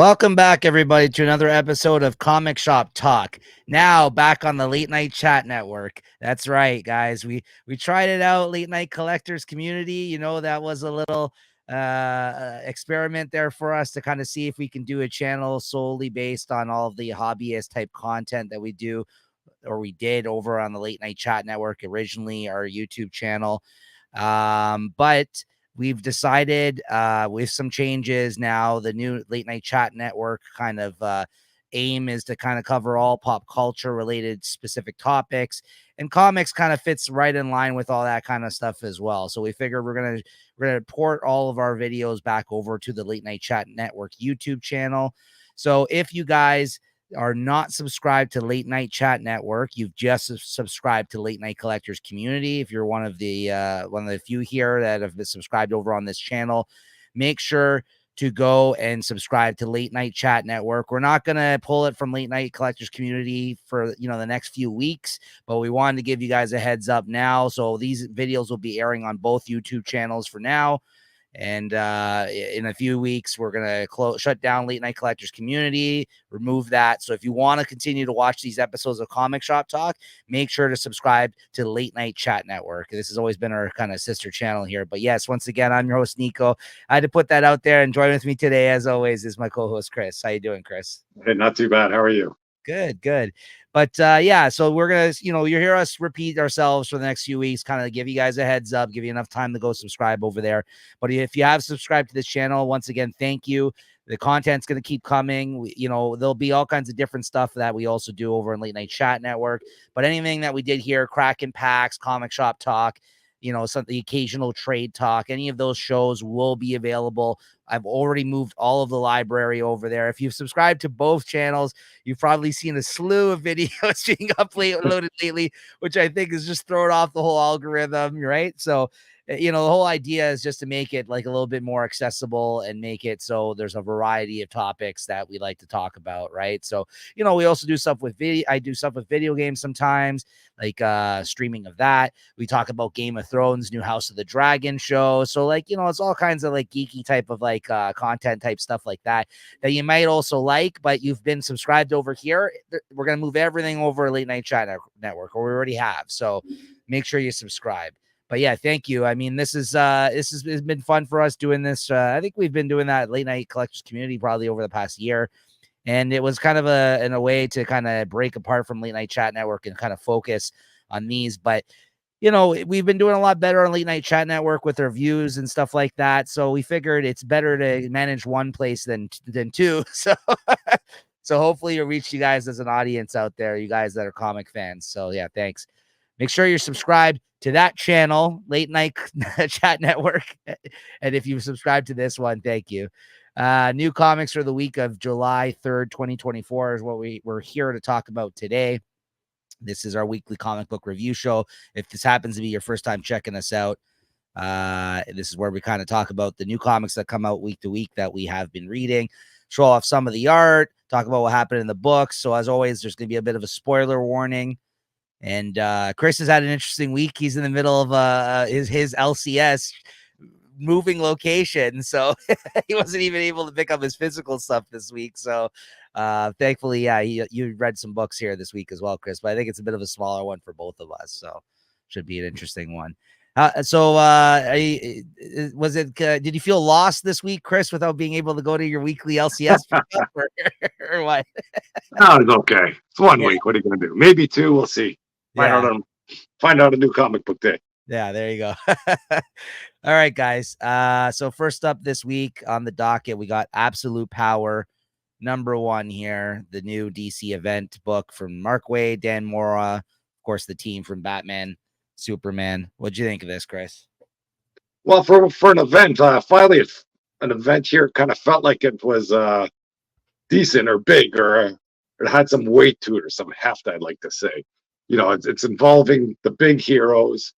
Welcome back, everybody, to another episode of Comic Shop Talk. Now back on the Late Night Chat Network. That's right, guys. We tried it out, Late Night Collectors Community. You know, that was a little experiment there for us to kind of see if we can do a channel solely based on all of the hobbyist type content that we do or we did over on the Late Night Chat Network, originally our YouTube channel. But we've decided with some changes now, the new Late Night Chat Network kind of aim is to kind of cover all pop culture related specific topics, and comics kind of fits right in line with all that kind of stuff as well. So we figured we're gonna port all of our videos back over to the Late Night Chat Network YouTube channel. So if you guys are not subscribed to Late Night Chat Network, you've just subscribed to Late Night Collectors Community. If you're one of the few here that have been subscribed over on this channel, make sure to go and subscribe to Late Night Chat Network. We're not going to pull it from Late Night Collectors Community for the next few weeks, but we wanted to give you guys a heads up now. So these videos will be airing on both YouTube channels for now. And in a few weeks, we're going to shut down Late Night Collectors Community, remove that. So if you want to continue to watch these episodes of Comic Shop Talk, make sure to subscribe to Late Night Chat Network. This has always been our kind of sister channel here. But yes, once again, I'm your host, Nico. I had to put that out there, and join with me today, as always, is my co-host, Chris. How you doing, Chris? Hey, not too bad. How are you? Good. But yeah, so we're gonna, you hear us repeat ourselves for the next few weeks, kind of give you guys a heads up, give you enough time to go subscribe over there. But if you have subscribed to this channel, once again, thank you. The content's going to keep coming. There'll be all kinds of different stuff that we also do over in Late Night Chat Network. But anything that we did here, Kraken Packs, Comic Shop Talk, the occasional trade talk, any of those shows will be available. I've already moved all of the library over there. If you've subscribed to both channels, you've probably seen a slew of videos being uploaded lately, which I think is just throwing off the whole algorithm, right? So, the whole idea is just to make it like a little bit more accessible and make it so there's a variety of topics that we like to talk about, right? So, we also do stuff with video. I do stuff with video games sometimes, like streaming of that. We talk about Game of Thrones, new House of the Dragon show. So it's all kinds of like geeky type of like content type stuff like that you might also like, but you've been subscribed over here. We're going to move everything over Late Night Chat Network, or we already have. So make sure you subscribe. But yeah, thank you. I mean, this has been fun for us doing this. I think we've been doing that Late Night Collectors Community probably over the past year. And it was kind of in a way to kind of break apart from Late Night Chat Network and kind of focus on these. But, we've been doing a lot better on Late Night Chat Network with our views and stuff like that. So we figured it's better to manage one place than two. So, so hopefully you'll reach you guys as an audience out there, you guys that are comic fans. So yeah, thanks. Make sure you're subscribed to that channel, Late Night Chat Network. And if you subscribe to this one, thank you. New comics for the week of July 3rd, 2024 is what we're here to talk about today. This is our weekly comic book review show. If this happens to be your first time checking us out, this is where we kind of talk about the new comics that come out week to week that we have been reading, show off some of the art, talk about what happened in the books. So as always, there's going to be a bit of a spoiler warning. And Chris has had an interesting week. He's in the middle of his LCS moving location, so he wasn't even able to pick up his physical stuff this week. So thankfully, yeah, you read some books here this week as well, Chris, but I think it's a bit of a smaller one for both of us, so should be an interesting one. Was it did you feel lost this week, Chris, without being able to go to your weekly LCS pickup or what? No, it's okay. It's 1 week. What are you going to do? Maybe 2. We'll see. Find out a new comic book day. Yeah, there you go. All right, guys. So first up this week on the docket, we got Absolute Power #1 here, the new DC event book from Mark Waid, Dan Mora, of course, the team from Batman, Superman. What'd you think of this, Chris? Well, for an event, finally an event here kind of felt like it was decent or big or it had some weight to it or some heft, I'd like to say. It's involving the big heroes.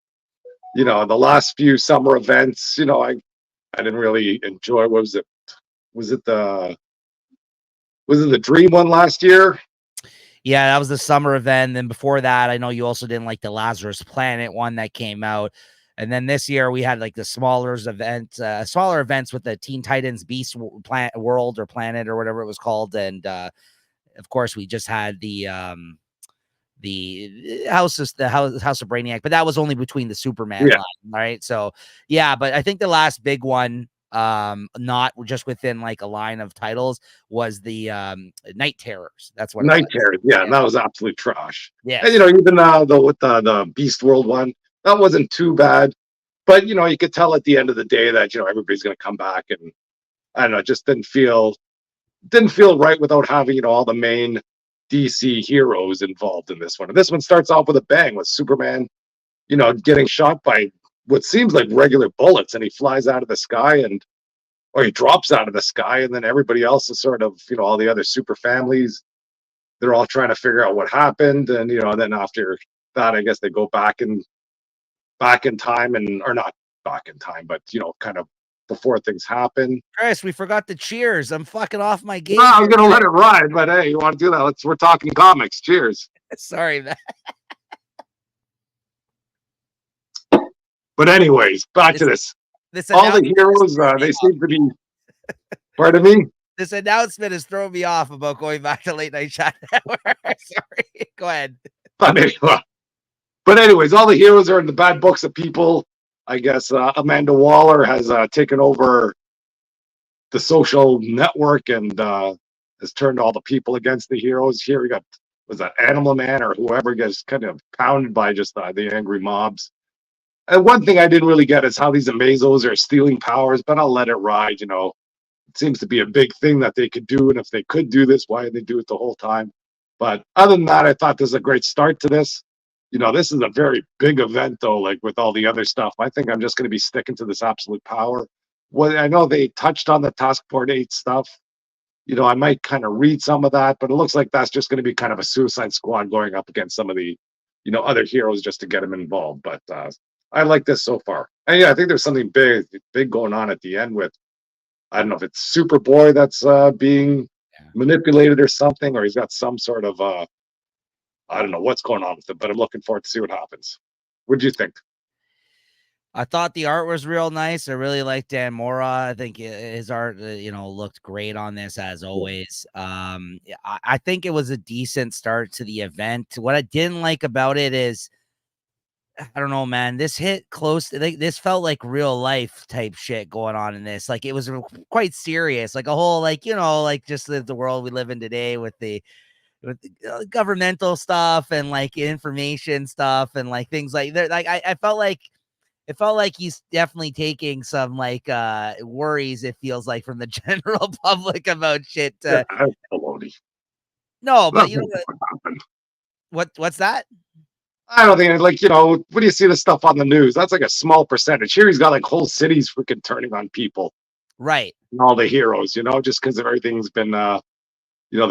The last few summer events, I didn't really enjoy. What was it? Was it the Dream one last year? Yeah, that was the summer event. Then before that, I know you also didn't like the Lazarus Planet one that came out. And then this year we had like the smaller events with the Teen Titans Beast World or Planet or whatever it was called. And of course we just had the House of Brainiac, but that was only between the Superman line, right? So yeah, but I think the last big one, not just within like a line of titles, was the Night Terrors. That's what Night Terrors. Yeah, and that was absolute trash. Yeah. And even with the Beast World one, that wasn't too bad. But you could tell at the end of the day that everybody's going to come back, and I don't know, it just didn't feel right without having all the main DC heroes involved in this one. And this one starts off with a bang with Superman, getting shot by what seems like regular bullets, and he flies out of the sky, or he drops out of the sky, and then everybody else is sort of, all the other super families, they're all trying to figure out what happened, and then after that, I guess they go back in time, or not back in time, but kind of before things happen. Chris, we forgot the cheers. I'm fucking off my game. No, I was gonna let it ride, but hey, you want to do that? We're talking comics. Cheers. Sorry, man. But anyways, back to this. All the heroes, they seem to be. Pardon me. This announcement has thrown me off about going back to Late Night Chat Network. Sorry. Go ahead. But anyways, all the heroes are in the bad books of people. I guess Amanda Waller has taken over the social network and has turned all the people against the heroes. Here we got, was that Animal Man or whoever gets kind of pounded by just the angry mobs. And one thing I didn't really get is how these Amazos are stealing powers, but I'll let it ride. It seems to be a big thing that they could do. And if they could do this, why did they do it the whole time? But other than that, I thought this was a great start to this. This is a very big event, though, like with all the other stuff. I think I'm just going to be sticking to this absolute power. Well, I know they touched on the Task Force 8 stuff. I might kind of read some of that, but it looks like that's just going to be kind of a Suicide Squad going up against some of the, other heroes just to get them involved. But I like this so far. And yeah, I think there's something big going on at the end with, I don't know if it's Superboy that's being manipulated or something, or he's got some sort of, I don't know what's going on with it, but I'm looking forward to see what happens. What do you think? I thought the art was real nice. I really liked Dan Mora. I think his art, looked great on this as always. I think it was a decent start to the event. What I didn't like about it is, I don't know, man, this hit close. This felt like real life type shit going on in this. Like it was quite serious, like a whole, just the world we live in today with the governmental stuff and like information stuff and like things like that. Like I felt like it felt like he's definitely taking some like worries, it feels like, from the general public about shit. No, but what's that? I don't think, when you see the stuff on the news, that's like a small percentage. Here he's got like whole cities freaking turning on people. Right. And all the heroes, just because everything's been the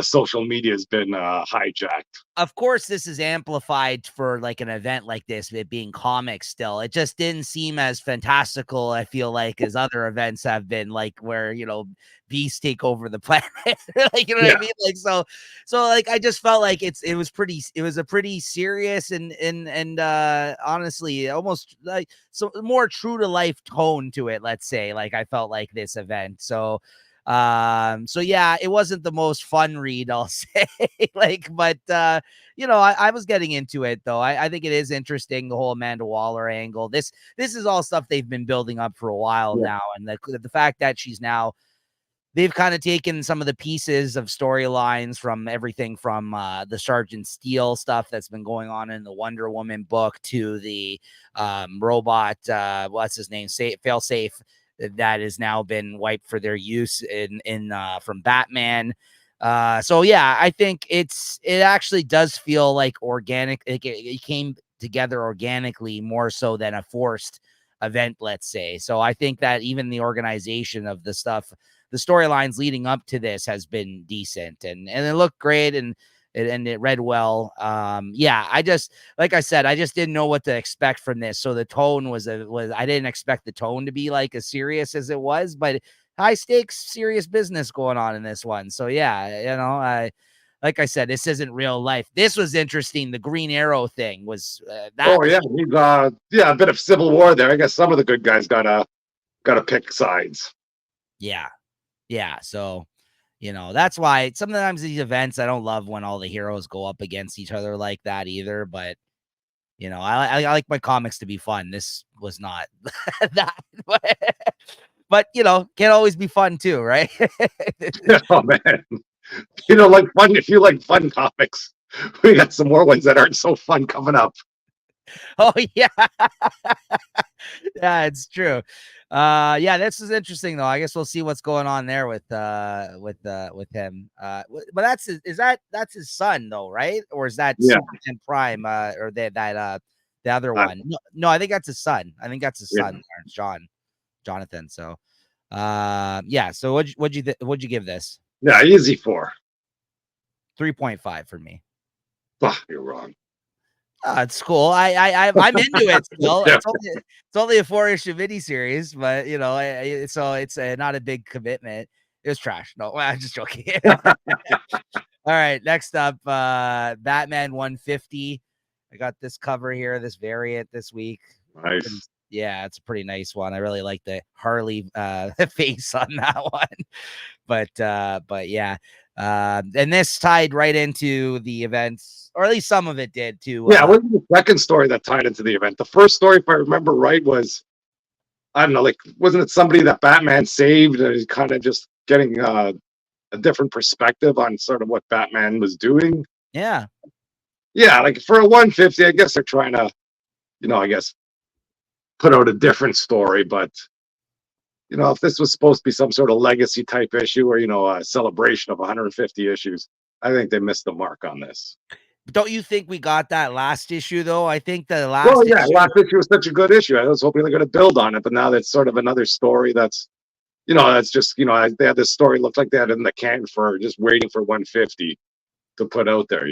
social media has been hijacked. Of course, this is amplified for like an event like this, it being comics still. It just didn't seem as fantastical, I feel like, as other events have been, like where, beasts take over the planet. Like, what I mean? Like, so like, I just felt like it was a pretty serious and honestly, almost like so more true to life tone to it, let's say. Like, I felt like this event. So yeah, it wasn't the most fun read, I'll say. But I was getting into it though. I think it is interesting, the whole Amanda Waller angle. This is all stuff they've been building up for a while now, and the fact that they've kind of taken some of the pieces of storylines from everything from the Sergeant Steel stuff that's been going on in the Wonder Woman book to the robot, what's his name, Failsafe, that has now been wiped for their use in from Batman. So yeah, I think it actually does feel like organic. It came together organically more so than a forced event, let's say. So I think that even the organization of the stuff, the storylines leading up to this, has been decent, and it looked great, and it read well. Yeah, like I said, I just didn't know what to expect from this. So the tone was I didn't expect the tone to be like as serious as it was, but high stakes, serious business going on in this one. So yeah, like I said, this isn't real life. This was interesting. The Green Arrow thing was that. Oh yeah, he's yeah, a bit of civil war there. I guess some of the good guys gotta pick sides. Yeah. Yeah. So, that's why sometimes these events, I don't love when all the heroes go up against each other like that either. But, I like my comics to be fun. This was not that. But, can always be fun too, right? Oh man, like fun. If you like fun comics, we got some more ones that aren't so fun coming up. Oh, yeah. Yeah, it's true. Yeah, this is interesting though. I guess we'll see what's going on there with him. But that's his son though, right? Or is that Yeah, Superman Prime or the other uh, one? No, I think that's his son. I think that's his yeah, son, Jonathan. So yeah, so what'd you give this? yeah. Easy 4. 3.5 for me. You're wrong. Oh, it's cool. I'm into it still. Yeah. It's only a 4-issue miniseries, but so it's not a big commitment. It was trash. No, I'm just joking. All right, next up, Batman 150. I got this cover here, this variant this week. Nice. Yeah, it's a pretty nice one. I really like the Harley face on that one. But yeah. And this tied right into the events, or at least some of it did too. Yeah, it wasn't the second story that tied into the event. The first story, if I remember right, was I don't know, like wasn't it somebody that Batman saved and he's kind of just getting a different perspective on sort of what Batman was doing? Yeah. Yeah, like for a 150, I guess they're trying to, I guess put out a different story, but if this was supposed to be some sort of legacy type issue or a celebration of 150 issues, I think they missed the mark on this. Don't you think we got that last issue though? I think the Well, last yeah, issue. last issue was such a good issue. I was hoping they're going to build on it, but now that's sort of another story that's just they had this story looked like they had it in the can for just waiting for 150 to put out there.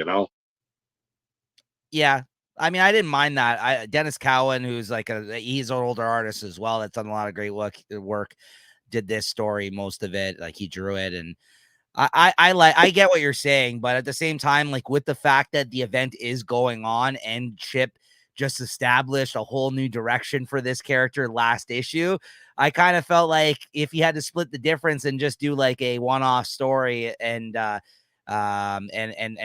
Yeah. I mean, I didn't mind that. Dennis Cowan, who's like he's an older artist as well, that's done a lot of great work, did this story, most of it. Like he drew it, and I get what you're saying, but at the same time, like with the fact that the event is going on and Chip just established a whole new direction for this character last issue, I kind of felt like if he had to split the difference and just do like a one-off story and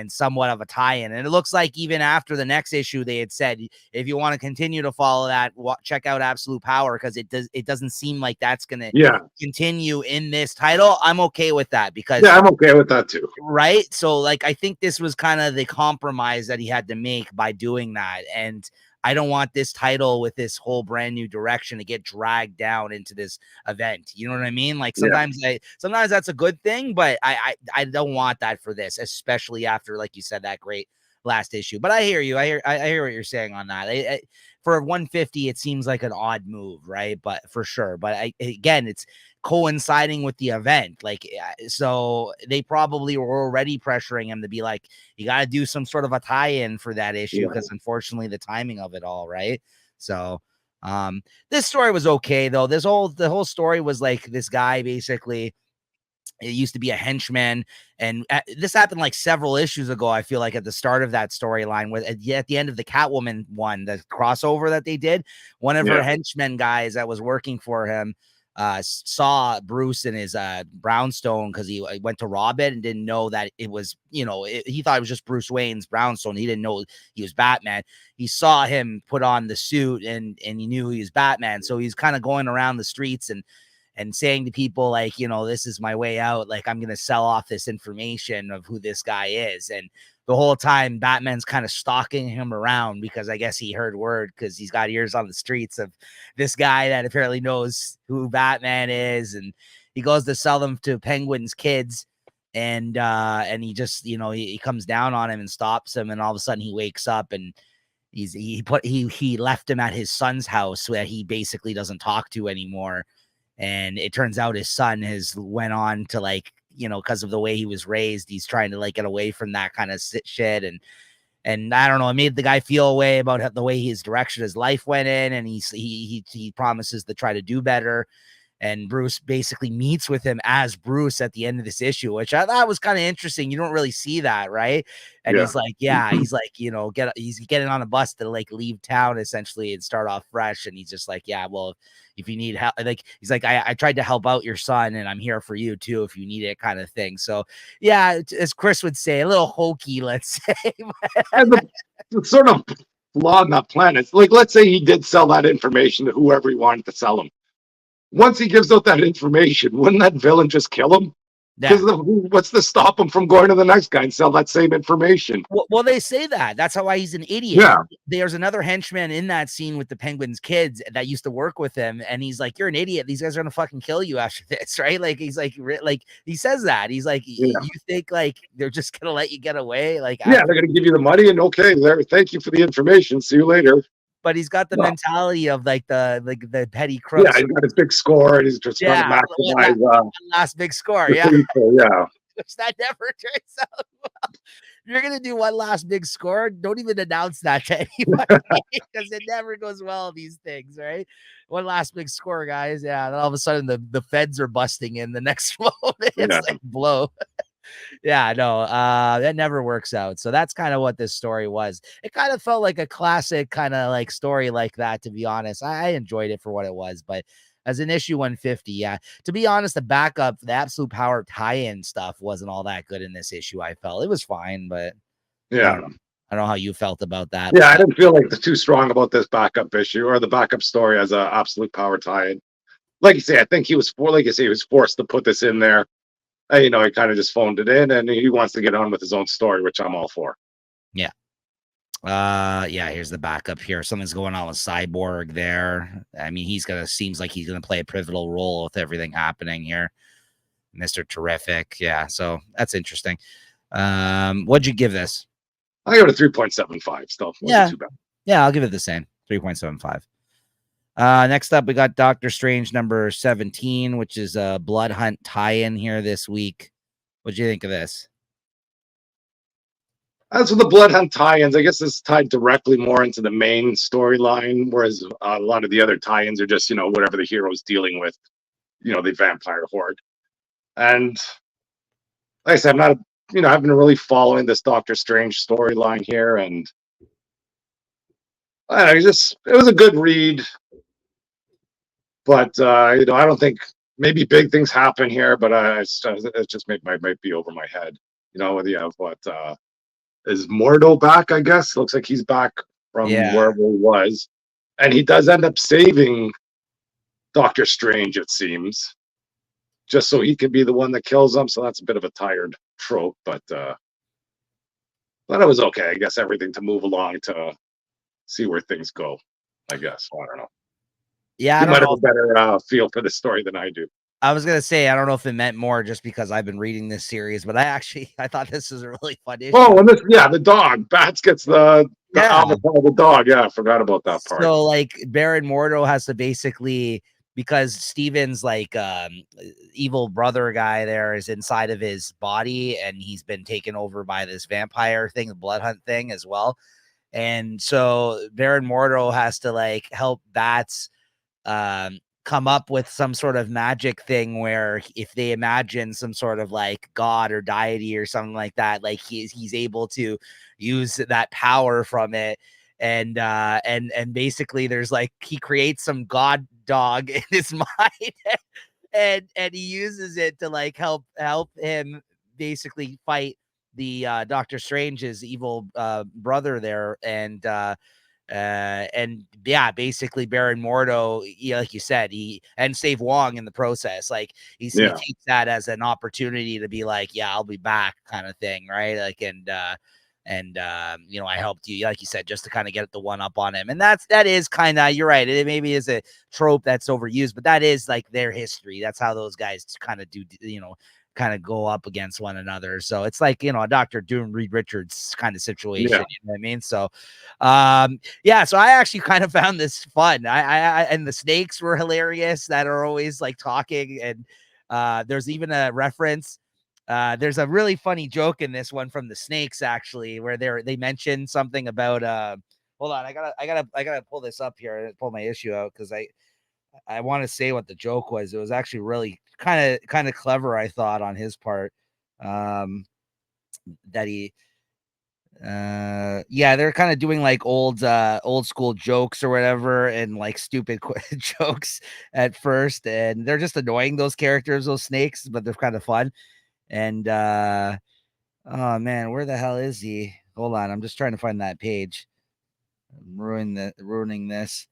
somewhat of a tie-in. And it looks like even after the next issue, they had said, if you want to continue to follow that, check out Absolute Power, because it doesn't seem like that's going to Yeah, continue in this title. I'm okay with that because yeah, I'm okay with that too. right. So like, I think this was kind of the compromise that he had to make by doing that. And I don't want this title with this whole brand new direction to get dragged down into this event. You know what I mean? Like Yeah, sometimes that's a good thing, but I don't want that for this, especially after, like you said, that great last issue. But I hear you. I hear what you're saying on that. For 150, it seems like an odd move, right? But for sure. But again, it's coinciding with the event. Like, so they probably were already pressuring him to be like, you got to do some sort of a tie-in for that issue, because unfortunately the timing of it all, right? So this story was okay though. The whole story was like this guy basically, it used to be a henchman, and this happened like several issues ago. I feel like at the start of that storyline, with at the end of the Catwoman one, the crossover that they did, one of her henchmen guys that was working for him saw Bruce in his brownstone, because he went to rob it and didn't know that it was, he thought it was just Bruce Wayne's brownstone. He didn't know he was Batman. He saw him put on the suit and he knew he was Batman. So he's kind of going around the streets and saying to people like, this is my way out. Like, I'm going to sell off this information of who this guy is. And the whole time Batman's kind of stalking him around, because I guess he heard word, because he's got ears on the streets of this guy that apparently knows who Batman is. And he goes to sell them to Penguin's kids. And he just, he comes down on him and stops him. And all of a sudden he wakes up, and he left him at his son's house, where he basically doesn't talk to anymore. And it turns out his son has went on to, like, because of the way he was raised, he's trying to like get away from that kind of shit. And I don't know, it made the guy feel a way about the way his direction his life went in. And he promises to try to do better. and Bruce basically meets with him as Bruce at the end of this issue, which I thought was kind of interesting. You don't really see that, right? And Yeah. he's like, yeah, he's like, he's getting on a bus to like leave town essentially and start off fresh. And he's just like, yeah, well, if you need help, like he's like, I tried to help out your son and I'm here for you too if you need it, kind of thing. So yeah, as Chris would say, a little hokey, let's say. And the sort of flaw in that plan is like, let's say he did sell that information to whoever he wanted to sell him. Once he gives out that information, wouldn't that villain just kill him? Yeah. Because what's to stop him from going to the next guy and sell that same information? Well, they say that. That's how why he's an idiot. Yeah. There's another henchman in that scene with the Penguin's kids that used to work with him, and he's like, "You're an idiot. These guys are gonna fucking kill you after this, right?" Like he's like he says that. He's like, Yeah. "You think like they're just gonna let you get away?" Like, Yeah, they're going to give you the money and okay, there. Thank you for the information. See you later. but he's got the Well, mentality of like the petty yeah, crooks. he's got his big score and he's just trying to Yeah, maximize last big score. the Yeah, people. Yeah. which that never turns out well. You're gonna do one last big score. Don't even announce that to anybody because it never goes well. These things, right? One last big score, guys. Yeah, and all of a sudden the feds are busting in the next moment. It's Yeah. like blow. Yeah, no, that never works out. So that's kind of what this story was. It kind of felt like a classic kind of like story like that, to be honest. I enjoyed it for what it was, but as an issue 150, yeah. To be honest, the backup, the Absolute Power tie-in stuff wasn't all that good in this issue. I felt it was fine, but I Yeah. don't know. I don't know how you felt about that. Yeah, I didn't feel like the too strong about this backup issue or the backup story as a absolute power tie-in. Like you say, I think he was forced to put this in there. He kind of just phoned it in and he wants to get on with his own story, which I'm all for. Yeah. Yeah, here's the backup here. Something's going on with Cyborg there. I mean, seems like he's gonna play a pivotal role with everything happening here. Mr. Terrific. Yeah, so that's interesting. What'd you give this? I give it a 3.75 still. Wasn't too bad. Yeah, I'll give it the same. 3.75. Next up, we got Doctor Strange number 17, which is a Blood Hunt tie-in here this week. What'd you think of this? As for the Blood Hunt tie-ins, I guess this is tied directly more into the main storyline, whereas a lot of the other tie-ins are just, whatever the hero's dealing with, the vampire horde. And like I said, I'm not, I've been really following this Doctor Strange storyline here, and I don't know, it was a good read, but I don't think maybe big things happen here, but it just might be over my head. Whether you have what is Mordo back? I guess looks like he's back from wherever he was, and he does end up saving Doctor Strange. It seems just so he can be the one that kills him. So that's a bit of a tired trope, but it was okay. I guess everything to move along to see where things go. I guess I don't know. Yeah, you might have a better feel for the story than I do. I was gonna say I don't know if it meant more just because I've been reading this series, but I thought this was a really fun issue. Oh, and the dog. Bats gets the avatar of the dog. Yeah, I forgot about that part. So like Baron Mordo has to basically, because Steven's like evil brother guy there is inside of his body and he's been taken over by this vampire thing, the blood hunt thing as well. And so Baron Mordo has to like help Bats come up with some sort of magic thing where if they imagine some sort of like god or deity or something like that, like he's able to use that power from it. And basically there's like he creates some god dog in his mind and he uses it to like help him basically fight the Doctor Strange's evil brother there. And yeah, basically Baron Mordo, like you said, and save Wong in the process. Like he takes that as an opportunity to be like, yeah, I'll be back, kind of thing, right? Like I helped you, like you said, just to kind of get the one up on him. And that is kind of, you're right, it maybe is a trope that's overused, but that is like their history. That's how those guys kind of do, kind of go up against one another. So it's like, a Dr. Doom, Reed Richards kind of situation. Yeah. You know what I mean? So, so I actually kind of found this fun. I and the snakes were hilarious that are always like talking. And there's even a reference. There's a really funny joke in this one from the snakes, actually, where they mentioned something about, hold on. I gotta pull this up here and pull my issue out. Cause I want to say what the joke was. It was actually really kind of clever, I thought, on his part. Um, that he yeah, they're kind of doing like old school jokes or whatever, and like stupid jokes at first, and they're just annoying, those characters, those snakes, but they're kind of fun. And oh man, where the hell is he? Hold on, I'm just trying to find that page. I'm ruining this.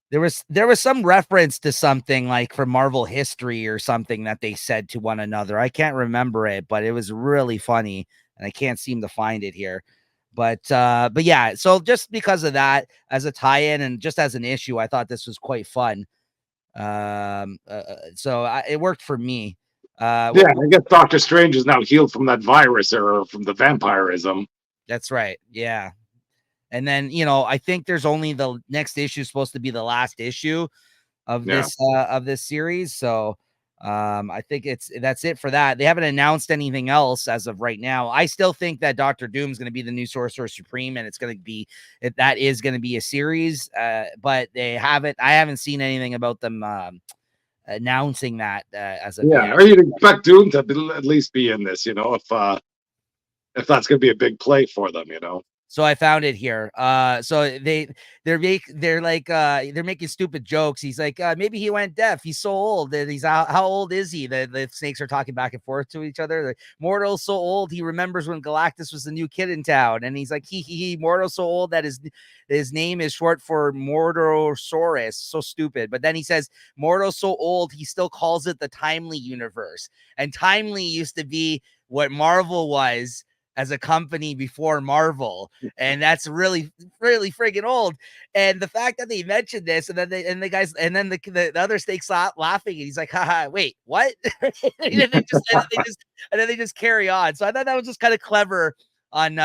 There was some reference to something like from Marvel history or something that they said to one another. I can't remember it, but it was really funny, and I can't seem to find it here. But yeah, so just because of that, as a tie-in and just as an issue, I thought this was quite fun. It worked for me. Yeah, I guess Doctor Strange is now healed from that virus or from the vampirism. That's right. Yeah. And then, I think there's only the next issue supposed to be the last issue Yeah. of this series. So I think that's it for that. They haven't announced anything else as of right now. I still think that Doctor Doom is going to be the new Sorcerer Supreme, and it's going to be that is going to be a series. But I haven't seen anything about them announcing that as of Yeah, yet. or you'd expect Doom to at least be in this, if that's going to be a big play for them, So I found it here. So they're making stupid jokes. He's like, maybe he went deaf. He's so old. And he's how old is he? The snakes are talking back and forth to each other. Like, Mortal's so old he remembers when Galactus was the new kid in town. And he's like, he Mortal's so old that his name is short for Mortosaurus. So stupid. But then he says Mortal's so old he still calls it the Timely Universe. And Timely used to be what Marvel was as a company before Marvel, and that's really, really friggin' old. And the fact that they mentioned this, and then the other snakes laughing, and he's like, haha, wait, what? And then they just carry on. So I thought that was just kind of clever on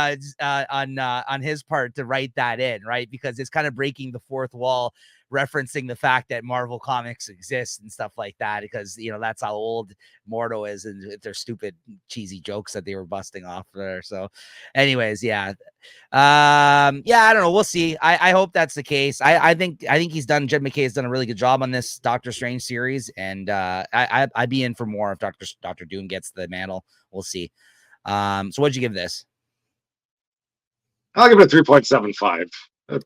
his part to write that in, right? Because it's kind of breaking the fourth wall, referencing the fact that Marvel Comics exists and stuff like that, because that's how old Mordo is, and their stupid cheesy jokes that they were busting off there. So anyways, yeah. Yeah, I don't know, we'll see. I hope that's the case. I think Jed McKay has done a really good job on this Doctor Strange series, and I'd be in for more if Dr. Doom gets the mantle. We'll see. So what'd you give this? I'll give it a 3.75.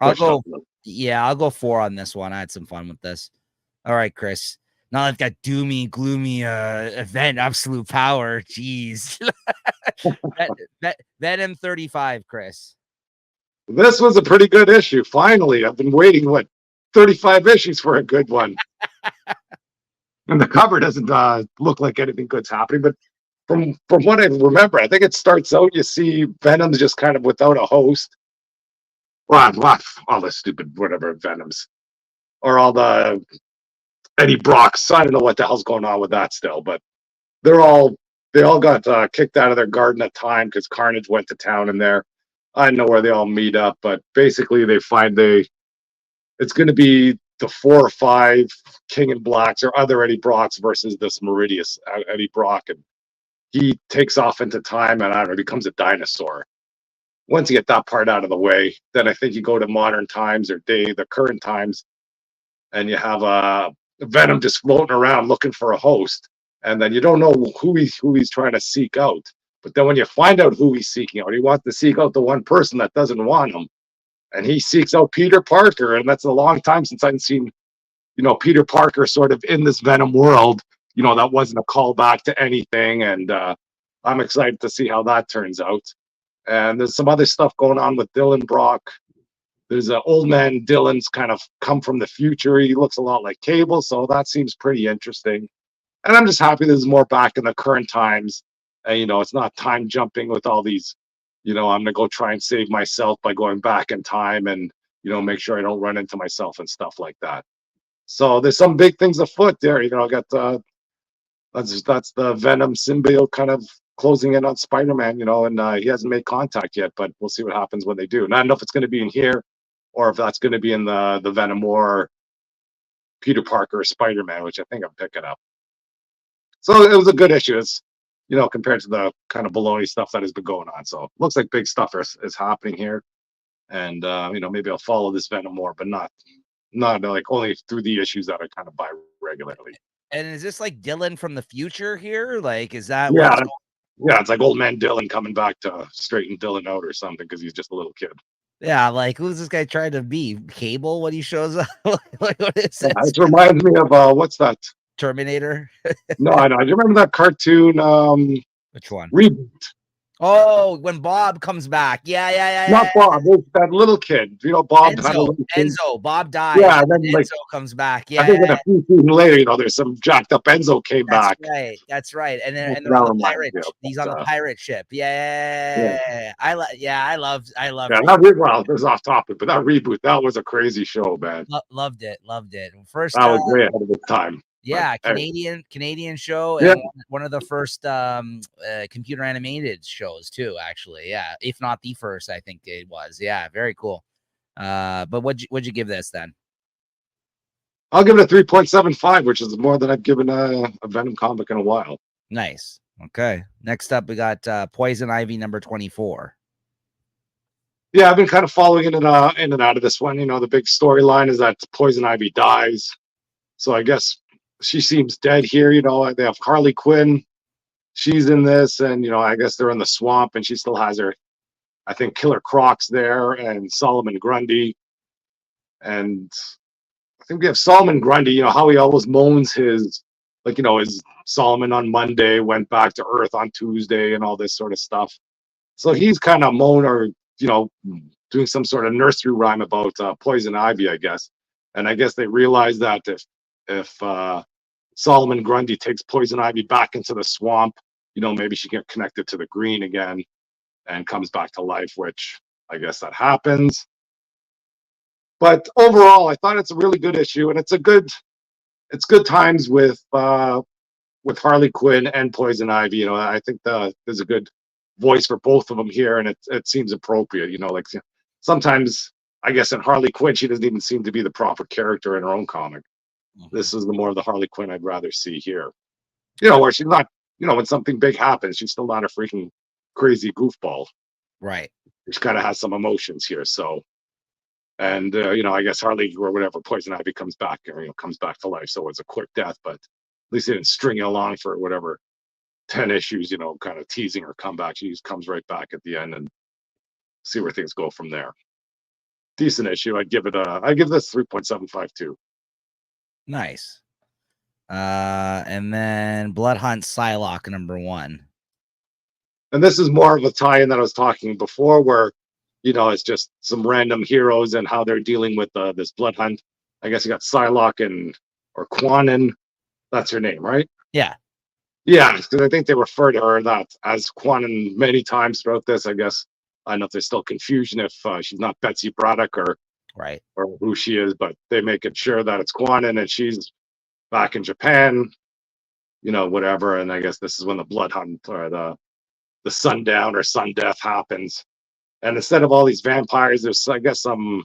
I'll go 4 on this one. I had some fun with this. All right, Chris. Now I've got doomy, gloomy event, absolute power. Jeez. Venom 35, Chris. This was a pretty good issue. Finally, I've been waiting, 35 issues for a good one. And the cover doesn't look like anything good's happening, but from what I remember, I think it starts out, you see Venom's just kind of without a host. Well, all the stupid whatever Venoms, or all the Eddie Brocks. I don't know what the hell's going on with that still, but they're all they all got kicked out of their garden at time because Carnage went to town in there. I don't know where they all meet up, but basically they find it's going to be the 4 or 5 King and Blacks or other Eddie Brocks versus this Meridius Eddie Brock, and he takes off into time and I don't know, becomes a dinosaur. Once you get that part out of the way, then I think you go to modern times or the current times, and you have Venom just floating around looking for a host, and then you don't know who he's trying to seek out. But then when you find out who he's seeking out, he wants to seek out the one person that doesn't want him, and he seeks out Peter Parker, and that's a long time since I've seen Peter Parker sort of in this Venom world. That wasn't a callback to anything, and I'm excited to see how that turns out. And there's some other stuff going on with Dylan Brock. There's an old man Dylan's kind of come from the future. He looks a lot like Cable, so that seems pretty interesting. And I'm just happy there's more back in the current times. And, it's not time jumping with all these, I'm going to go try and save myself by going back in time and, make sure I don't run into myself and stuff like that. So there's some big things afoot there. I got that's the Venom symbiote kind of closing in on Spider-Man, and he hasn't made contact yet, but we'll see what happens when they do. And I don't know if it's going to be in here or if that's going to be in the Venom or Peter Parker or Spider-Man, which I think I'm picking up. So it was a good issue. It's, compared to the kind of baloney stuff that has been going on. So it looks like big stuff is happening here. And, maybe I'll follow this Venom more, but not not like only through the issues that I kind of buy regularly. And is this like Dylan from the future here? Like, is that Yeah, what's yeah, it's like old man Dylan coming back to straighten Dylan out or something because he's just a little kid. yeah, like who's this guy trying to be? Cable when he shows up? Like, what is Yeah, this? it reminds me of what's that? Terminator? No, I know. Do you remember that cartoon? Which one? Reboot. Oh, when Bob comes back. Yeah, yeah, yeah, Not yeah. Bob. It's that little kid. You know, Bob had a Enzo. little kid. Enzo. Bob dies. Yeah, and And then like Enzo comes back. I Yeah, think in a few seasons later, there's some jacked up Enzo came that's back. right. That's right. And That's they're on what that the reminds pirate. me of. He's on the But, pirate ship. yeah, Yeah. I love yeah. Well, this is off topic, but that reboot, that was a crazy show, man. loved it. Loved it. First That was way ahead of its time. But yeah, hey, Canadian show yeah, and one of the first computer animated shows too, actually. Yeah, if not the first, I think it was. Yeah, very cool. But what'd you give this then? I'll give it a 3.75, which is more than I've given a Venom comic in a while. Nice. Okay. Next up, we got Poison Ivy number 24. Yeah, I've been kind of following in and out of this one. You know, the big storyline is that Poison Ivy dies. So I guess she seems dead here. You know, they have Harley Quinn. She's in this, and you know, I guess they're in the swamp, and she still has her, I think, Killer Crocs there, and Solomon Grundy, and I think we have Solomon Grundy. You know how he always moans his, like, you know, his Solomon on Monday went back to Earth on Tuesday, and all this sort of stuff. So he's kind of or you know, doing some sort of nursery rhyme about poison ivy, I guess. And I guess they realized that if Solomon Grundy takes poison ivy back into the swamp, you know, maybe she get connected to the green again and comes back to life, which I guess that happens. But overall, I thought it's a really good issue, and it's good times with Harley Quinn and Poison Ivy. You know, I think there's a good voice for both of them here, and it seems appropriate. You know, like sometimes I guess in Harley Quinn she doesn't even seem to be the proper character in her own comic. This is the more of the Harley Quinn I'd rather see here. You know, where she's not. You know, when something big happens, she's still not a freaking crazy goofball. Right. She kind of has some emotions here. So, and you know, I guess Harley or whatever Poison Ivy comes back, or you know, comes back to life. So it's a quick death, but at least they didn't string it along for whatever 10 issues, you know, kind of teasing her comeback. She just comes right back at the end and see where things go from there. Decent issue. I'd give this 3.75 too. Nice. And then Blood Hunt Psylocke number 1. And this is more of a tie-in that I was talking before, where, you know, it's just some random heroes and how they're dealing with this blood hunt. I guess you got Psylocke or Quanon. That's her name, right? Yeah. Yeah, because I think they refer to her that as Quanon many times throughout this. I guess I don't know if there's still confusion if she's not Betsy Braddock or Right. or who she is, but they make it sure that it's Quanon and she's back in Japan, you know, whatever. And I guess this is when the blood hunt or the sundown or sun death happens. And instead of all these vampires, there's I guess some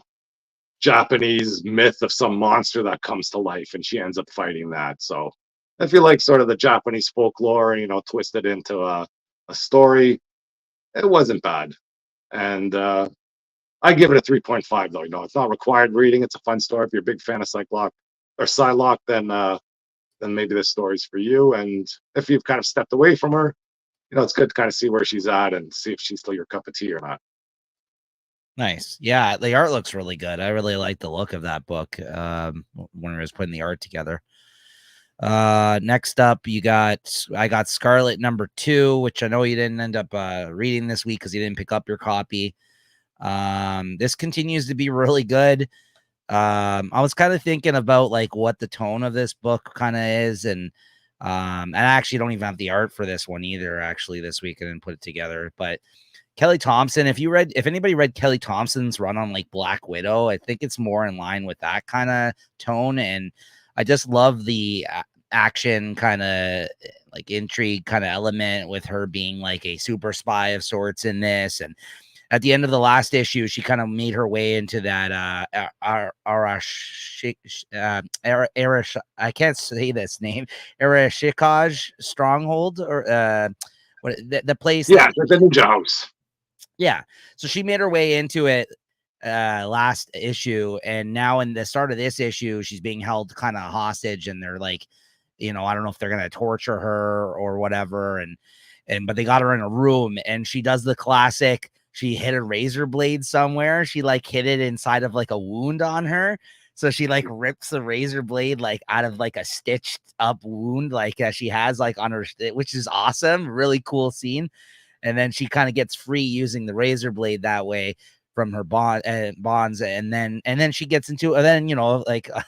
Japanese myth of some monster that comes to life, and she ends up fighting that. So I feel like sort of the Japanese folklore, you know, twisted into a story. It wasn't bad, and I give it a 3.5 though. You know, it's not required reading. It's a fun story. If you're a big fan of Psylocke or Psylocke, then maybe this story's for you. And if you've kind of stepped away from her, you know, it's good to kind of see where she's at and see if she's still your cup of tea or not. Nice. Yeah, the art looks really good. I really like the look of that book. When I was putting the art together. Next up, I got Scarlet number 2, which I know you didn't end up reading this week because you didn't pick up your copy. This continues to be really good. I was kind of thinking about like what the tone of this book kind of is, and I actually don't even have the art for this one either. Actually, this week I didn't put it together, but Kelly Thompson, if anybody read Kelly Thompson's run on like Black Widow, I think it's more in line with that kind of tone. And I just love the action kind of like intrigue kind of element with her being like a super spy of sorts in this. And at the end of the last issue, she kind of made her way into that I can't say this name, Arashikaj stronghold, or what the place. Yeah, the Ninja House. Yeah. So she made her way into it. last issue, and now in the start of this issue she's being held kind of hostage, and they're like, I don't know if they're gonna torture her or whatever, and but they got her in a room, and she does the classic, she hit a razor blade somewhere, she like hit it inside of like a wound on her, so she like rips the razor blade like out of like a stitched up wound like she has like on her, which is awesome, really cool scene. And then she kind of gets free using the razor blade that way from her bonds, and then she gets into, and then like a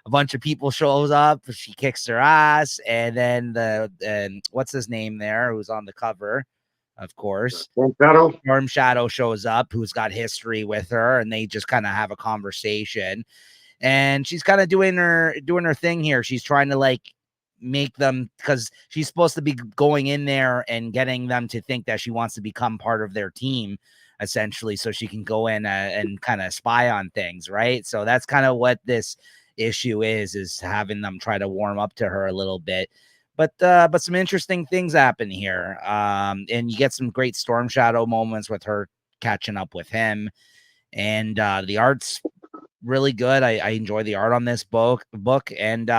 bunch of people shows up, she kicks her ass, and then what's his name there who's on the cover, of course, Storm Shadow shows up, who's got history with her, and they just kind of have a conversation, and she's kind of doing her thing here. She's trying to like make them, because she's supposed to be going in there and getting them to think that she wants to become part of their team, essentially, so she can go in and kind of spy on things, right? So that's kind of what this issue is having them try to warm up to her a little bit. But some interesting things happen here, and you get some great Storm Shadow moments with her catching up with him, and the art's really good. I enjoy the art on this book, and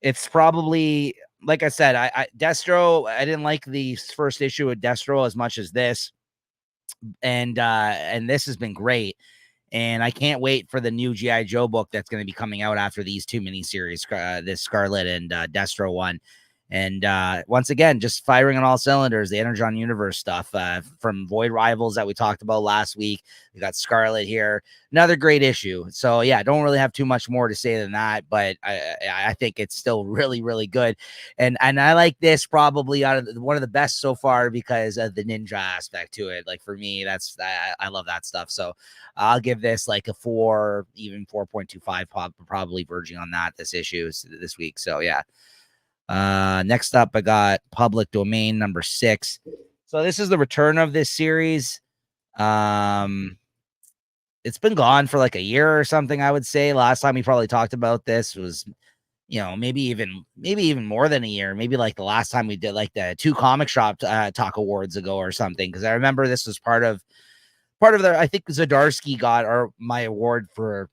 it's probably, like I said, I Destro, I didn't like the first issue of Destro as much as this, and this has been great. And I can't wait for the new G.I. Joe book that's going to be coming out after these two miniseries, this Scarlet and Destro one. And once again, just firing on all cylinders, the Energon Universe stuff from Void Rivals that we talked about last week. We got Scarlet here, another great issue. So yeah, don't really have too much more to say than that, but I think it's still really, really good. And I like this probably out of one of the best so far because of the ninja aspect to it. Like for me, I love that stuff. So I'll give this like a 4, even 4.25, probably verging on that this week. So yeah. Next up, I got Public Domain number 6. So this is the return of this series. It's been gone for like a year or something, I would say. Last time we probably talked about this was, maybe even more than a year. Maybe like the last time we did like the 2 comic shop talk awards ago or something. Because I remember this was part of their, I think Zdarsky got my award for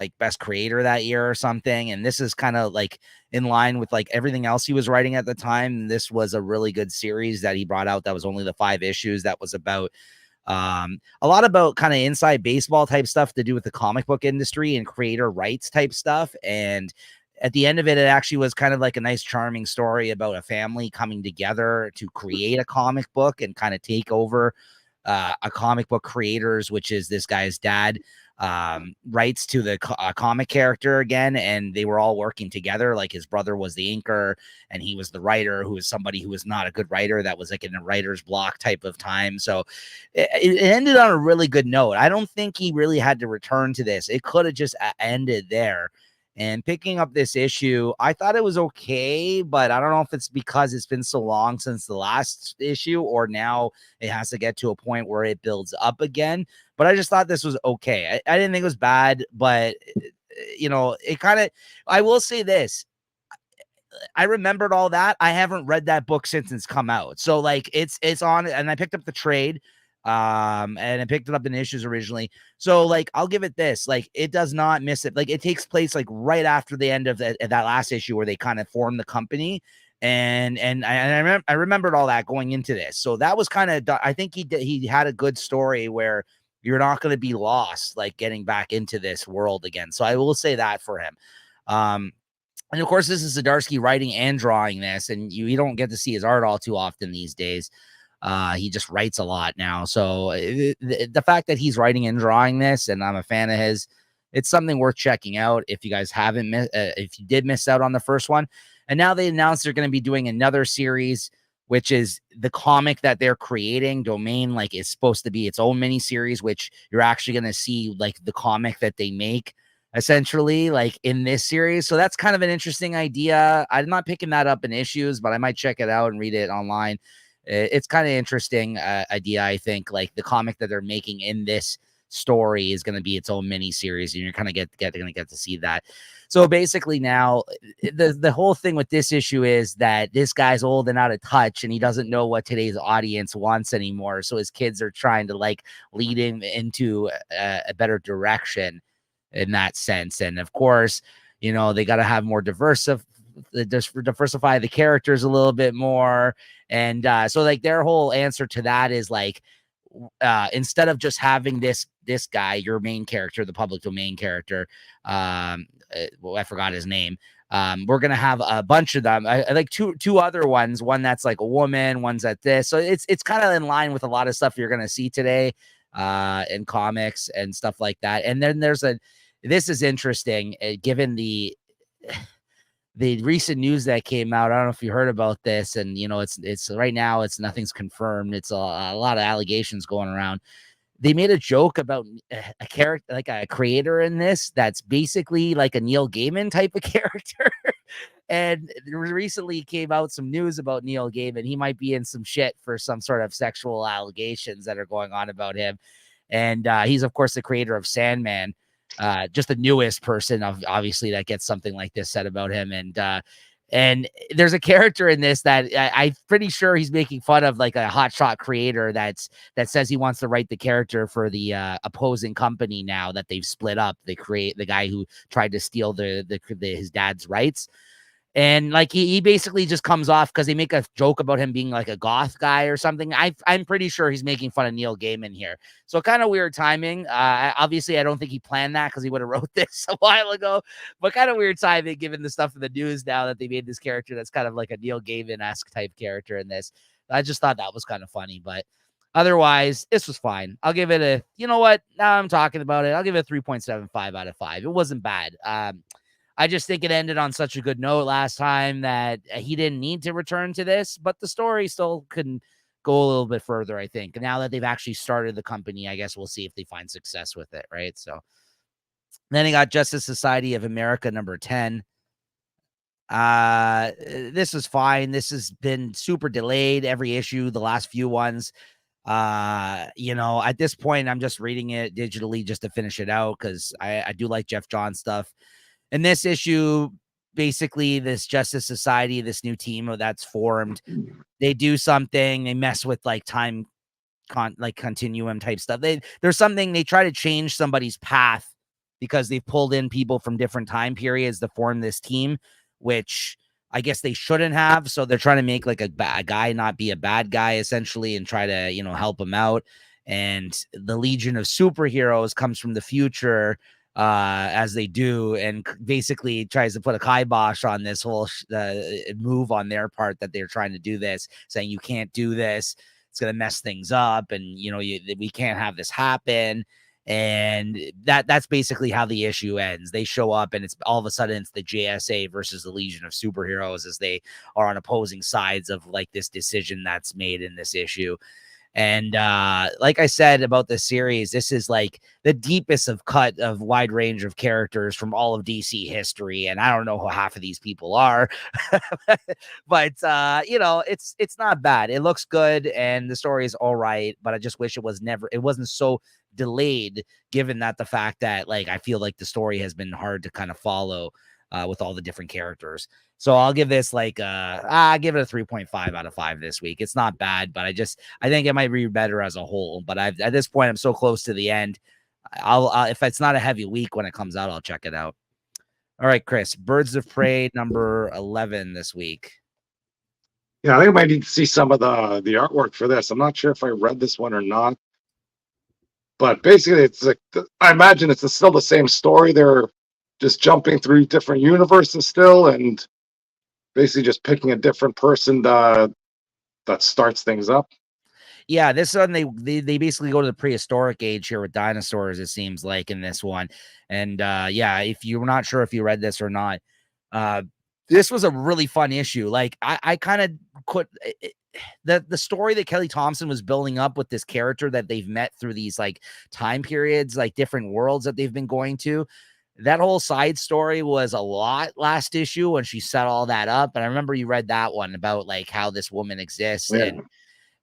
like best creator that year or something, and this is kind of like in line with like everything else he was writing at the time. This was a really good series that he brought out that was only the 5 issues, that was about a lot about kind of inside baseball type stuff to do with the comic book industry and creator rights type stuff. And at the end of it, it actually was kind of like a nice charming story about a family coming together to create a comic book and kind of take over a comic book creators, which is this guy's dad, rights to the comic character again, and they were all working together. Like his brother was the inker and he was the writer, who was somebody who was not a good writer, that was like in a writer's block type of time. So it ended on a really good note. I don't think he really had to return to this. It could have just ended there. And picking up this issue, I thought it was okay, but I don't know if it's because it's been so long since the last issue, or now it has to get to a point where it builds up again. But I just thought this was okay. I didn't think it was bad, but it kind of, I will say this. I remembered all that. I haven't read that book since it's come out. So like it's on, and I picked up the trade, and I picked it up in issues originally. So like I'll give it this, like it does not miss it. Like it takes place like right after the end of that last issue where they kind of formed the company. And I remembered all that going into this. So that was kind of, I think he had a good story where you're not going to be lost, like getting back into this world again. So I will say that for him. And of course, this is Zdarsky writing and drawing this, and you don't get to see his art all too often these days. He just writes a lot now. So the fact that he's writing and drawing this, and I'm a fan of his, it's something worth checking out if you guys haven't if you did miss out on the first one. And now they announced they're going to be doing another series, which is the comic that they're creating. Domain like is supposed to be its own mini series, which you're actually going to see like the comic that they make essentially like in this series. So that's kind of an interesting idea. I'm not picking that up in issues, but I might check it out and read it online. It's kind of interesting idea. I think like the comic that they're making in this story is going to be its own mini series, and you're kind of going to get to see that. So basically, now the whole thing with this issue is that this guy's old and out of touch, and he doesn't know what today's audience wants anymore. So his kids are trying to like lead him into a better direction in that sense. And of course, you know, they got to have more diversify the characters a little bit more. And so like their whole answer to that is like, instead of just having this guy, your main character, the public domain character, well, I forgot his name. We're gonna have a bunch of them. I like two other ones. One that's like a woman. One's at this. So it's kind of in line with a lot of stuff you're gonna see today, in comics and stuff like that. And then this is interesting, given the recent news that came out. I don't know if you heard about this, and you know, it's right now, it's nothing's confirmed. It's a lot of allegations going around. They made a joke about a character, like a creator in this, that's basically like a Neil Gaiman type of character. And recently came out some news about Neil Gaiman. He might be in some shit for some sort of sexual allegations that are going on about him. And he's, of course, the creator of Sandman. Just the newest person, obviously, that gets something like this said about him. And there's a character in this that I'm pretty sure he's making fun of, like a hotshot creator that says he wants to write the character for the opposing company now that they've split up. They create the guy who tried to steal his dad's rights. And like he basically just comes off because they make a joke about him being like a goth guy or something. I'm pretty sure he's making fun of Neil Gaiman here. So kind of weird timing. Obviously, I don't think he planned that because he would have wrote this a while ago. But kind of weird timing given the stuff in the news now that they made this character that's kind of like a Neil Gaiman-esque type character in this. I just thought that was kind of funny. But otherwise, this was fine. I'll give it a, you know what? Now I'm talking about it. I'll give it a 3.75 out of 5. It wasn't bad. I just think it ended on such a good note last time that he didn't need to return to this, but the story still couldn't go a little bit further, I think. Now that they've actually started the company, I guess we'll see if they find success with it, right? So then he got Justice Society of America number 10. This is fine. This has been super delayed every issue, the last few ones. You know, at this point, I'm just reading it digitally just to finish it out because I do like Jeff Johns stuff. In this issue, basically, this Justice Society, this new team that's formed, they do something, they mess with like time, like continuum type stuff. There's something, they try to change somebody's path because they've pulled in people from different time periods to form this team, which I guess they shouldn't have. So they're trying to make like a guy not be a bad guy, essentially, and try to, you know, help him out. And the Legion of Superheroes comes from the future, as they do, and basically tries to put a kibosh on this whole move on their part that they're trying to do this, saying you can't do this, it's going to mess things up, and you know, we can't have this happen. And that's basically how the issue ends. They show up and it's all of a sudden it's the JSA versus the Legion of Superheroes, as they are on opposing sides of like this decision that's made in this issue. And like I said about this series, this is like the deepest of cut of wide range of characters from all of DC history. And I don't know who half of these people are, but you know, it's not bad. It looks good and the story is all right, but I just wish it wasn't so delayed, given that the fact that like I feel like the story has been hard to kind of follow with all the different characters. So I'll give this like I give it a 3.5 out of 5 this week. It's not bad, but I think it might be better as a whole. But at this point, I'm so close to the end. I'll if it's not a heavy week when it comes out, I'll check it out. All right, Chris, Birds of Prey number 11 this week. Yeah, I think I might need to see some of the artwork for this. I'm not sure if I read this one or not, but basically, it's like I imagine it's still the same story. They're just jumping through different universes still, and basically just picking a different person that starts things up. Yeah, this one they basically go to the prehistoric age here with dinosaurs, it seems like, in this one. And yeah, if you're not sure if you read this or not, this was a really fun issue. Like I kind of could the story that Kelly Thompson was building up with this character that they've met through these like time periods, like different worlds that they've been going to. That whole side story was a lot last issue when she set all that up. And I remember you read that one about like how this woman exists. Yeah.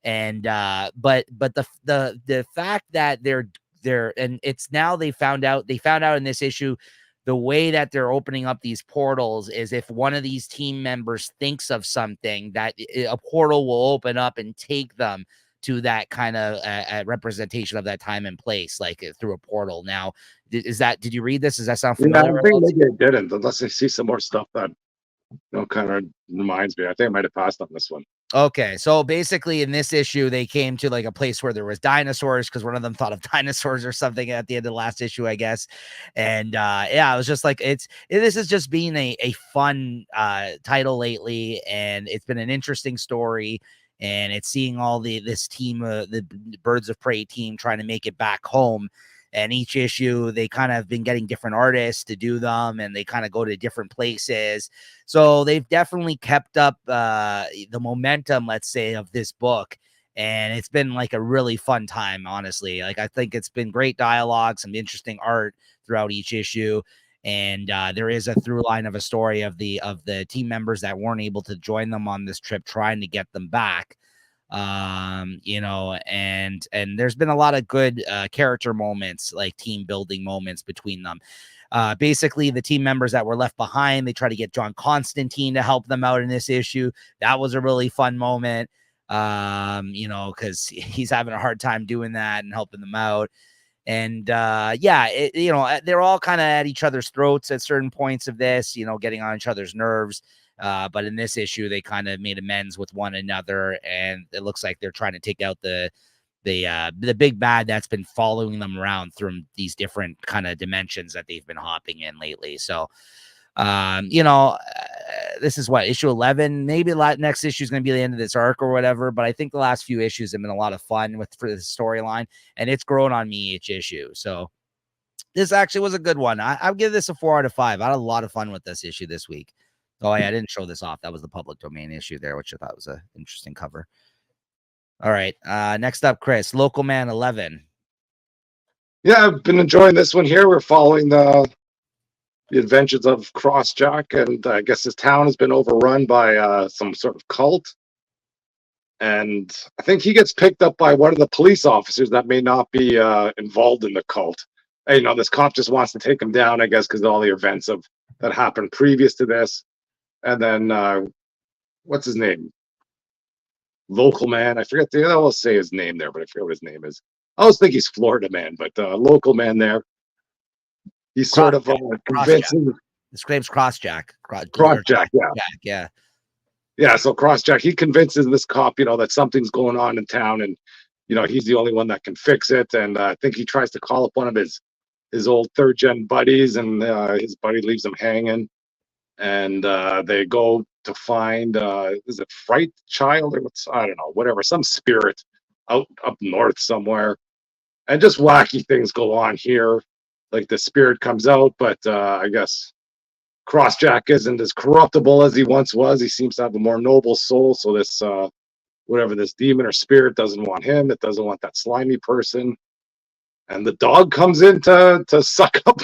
And but the fact that they're and it's now they found out in this issue the way that they're opening up these portals is if one of these team members thinks of something, that a portal will open up and take them to that kind of representation of that time and place, like through a portal. Now, did you read this? Does that sound Yeah, I familiar? think maybe I didn't, unless I see some more stuff that kind of reminds me. I think I might have passed on this one. Okay, so basically in this issue, they came to like a place where there was dinosaurs because one of them thought of dinosaurs or something at the end of the last issue, I guess. And yeah, it was just like this has just been a fun title lately, and it's been an interesting story. And it's seeing all this team, the Birds of Prey team, trying to make it back home. And each issue, they kind of have been getting different artists to do them, and they kind of go to different places. So they've definitely kept up the momentum, let's say, of this book. And it's been like a really fun time, honestly. Like, I think it's been great dialogue, some interesting art throughout each issue. And there is a through line of a story of the team members that weren't able to join them on this trip, trying to get them back. And there's been a lot of good character moments, like team building moments between them. Basically, the team members that were left behind, they try to get John Constantine to help them out in this issue. That was a really fun moment, because he's having a hard time doing that and helping them out. And they're all kind of at each other's throats at certain points of this, getting on each other's nerves. But in this issue, they kind of made amends with one another, and it looks like they're trying to take out the big bad that's been following them around through these different kind of dimensions that they've been hopping in lately. So, this is what, issue 11, maybe next issue is going to be the end of this arc or whatever. But I think the last few issues have been a lot of fun for the storyline, and it's grown on me each issue. So this actually was a good one. I'll give this a 4 out of 5. I had a lot of fun with this issue this week. Oh, yeah, I didn't show this off. That was the public domain issue there, which I thought was an interesting cover. All right. Next up, Chris, Local Man 11. Yeah, I've been enjoying this one here. We're following the adventures of Crossjack, and I guess his town has been overrun by some sort of cult. And I think he gets picked up by one of the police officers that may not be involved in the cult. And, this cop just wants to take him down, I guess, because of all the events that happened previous to this. And then, what's his name? Local Man. I forget. I'll say his name there, but I forget what his name is. I always think he's Florida Man, but Local Man there. He's sort of convincing. This name's Crossjack. Crossjack, yeah. Yeah. Yeah, so Crossjack, he convinces this cop, that something's going on in town, and he's the only one that can fix it. And I think he tries to call up one of his old third gen buddies, and his buddy leaves him hanging. And they go to find is it Fright Child or I don't know, whatever, some spirit out up north somewhere. And just wacky things go on here. Like the spirit comes out, but I guess Crossjack isn't as corruptible as he once was. He seems to have a more noble soul. So this whatever this demon or spirit doesn't want him. It doesn't want that slimy person. And the dog comes in to suck up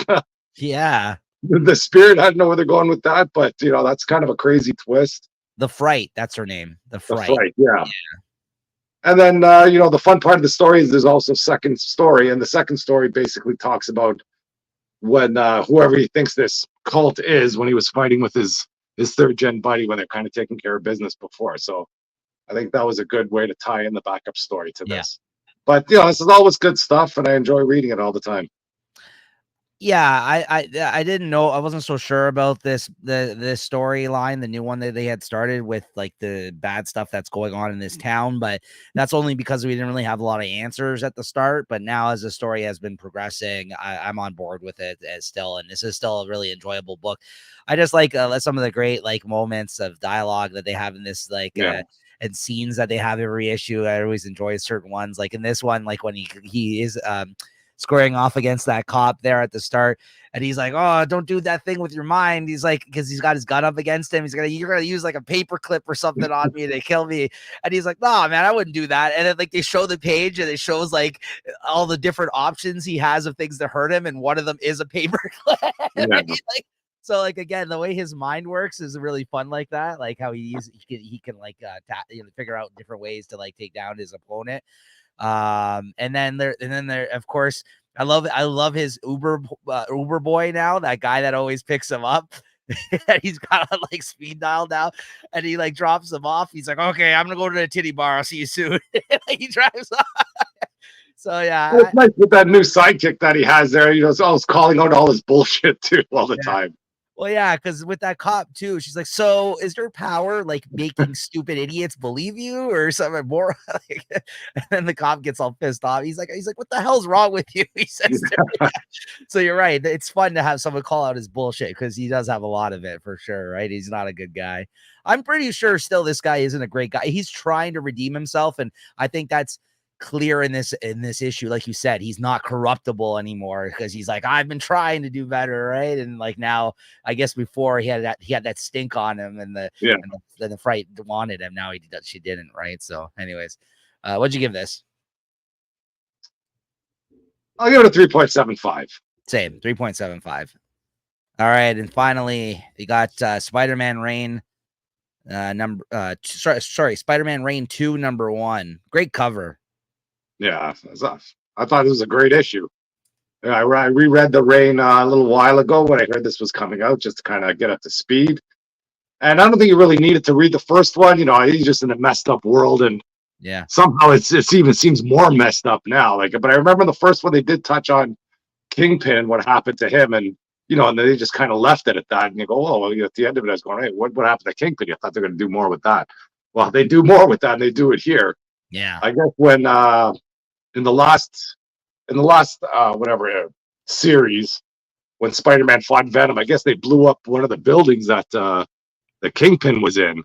the spirit. I don't know where they're going with that, but that's kind of a crazy twist. The Fright, that's her name. The Fright. Yeah. And then the fun part of the story is there's also a second story, and the second story basically talks about when whoever he thinks this cult is, when he was fighting with his third gen buddy when they're kind of taking care of business before. So I think that was a good way to tie in the backup story to this. But this is always good stuff, and I enjoy reading it all the time. Yeah, I didn't know. I wasn't so sure about this storyline, the new one that they had started with, like the bad stuff that's going on in this town. But that's only because we didn't really have a lot of answers at the start. But now, as the story has been progressing, I'm on board with it as still, and this is still a really enjoyable book. I just like some of the great moments of dialogue that they have in this, and scenes that they have every issue. I always enjoy certain ones, like in this one, like when he is squaring off against that cop there at the start, and he's like, "Oh, don't do that thing with your mind." He's like, because he's got his gun up against him, you're gonna use like a paper clip or something on me to kill me. And he's like, "Nah, man, I wouldn't do that." And then they show the page, and it shows like all the different options he has of things to hurt him, and one of them is a paper clip. So again, the way his mind works is really fun, like that, like how he can figure out different ways to take down his opponent. And then there, of course, I love his Uber boy now, that guy that always picks him up. He's got a like speed dial now, and he like drops him off. He's like, okay, I'm gonna go to the titty bar. I'll see you soon. Like, he drives off. So Well, it's yeah, nice with that new sidekick that he has there. You know, it's always calling out all his bullshit too all the time. well, yeah, because with that cop too, she's like, "So, is your power like making stupid idiots believe you, or something more?" Like, and then the cop gets all pissed off. He's like, "What the hell's wrong with you?" He says to me. So you're right. It's fun to have someone call out his bullshit because he does have a lot of it for sure. Right? He's not a good guy. I'm pretty sure still this guy isn't a great guy. He's trying to redeem himself, and I think that's clear in this issue. Like you said, he's not corruptible anymore because he's like, I've been trying to do better, right? And like now, I guess before he had that stink on him, and Yeah, the fright wanted him. Now she didn't, right? So, anyways, what'd you give this? I'll give it a 3.75. Same 3.75. All right, and finally, we got Spider-Man Reign sorry, Spider-Man Reign 2 #1. Great cover. Yeah, I thought this was a great issue. Yeah, I reread the Rain a little while ago when I heard this was coming out, just to kind of get up to speed. And I don't think you really needed to read the first one. You know, he's just in a messed up world, and Yeah. somehow it even seems more messed up now. Like, but I remember the first one they did touch on Kingpin, what happened to him, and you know, and they just kind of left it at that. And you go, oh, well, at the end of it, I was going, hey, what happened to Kingpin? You thought they were going to do more with that. Well, they do more with that, and they do it here. Yeah. I guess when in the last whatever series, when Spider-Man fought Venom, I guess they blew up one of the buildings that the Kingpin was in.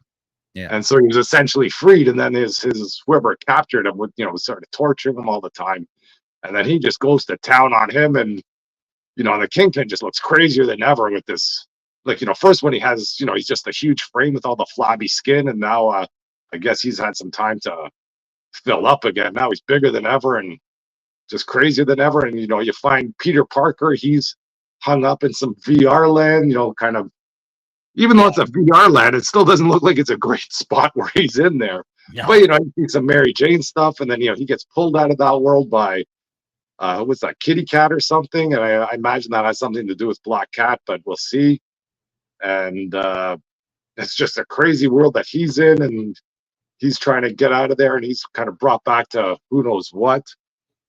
Yeah. And so he was essentially freed, and then his whoever captured him would, you know, started torturing him all the time. And then he just goes to town on him, and you know, the Kingpin just looks crazier than ever with this. Like, you know, first when he has, you know, he's just a huge frame with all the flabby skin, and now I guess he's had some time to fill up again. Now he's bigger than ever and just crazier than ever. And you know, you find Peter Parker, he's hung up in some VR land, you know, kind of, even though it's a VR land, it still doesn't look like it's a great spot where he's in there. No. But you know, you see some Mary Jane stuff, and then you know he gets pulled out of that world by what's that, Kitty Cat or something, and I imagine that has something to do with Black Cat, but we'll see. And it's just a crazy world that he's in, and he's trying to get out of there, and he's kind of brought back to who knows what.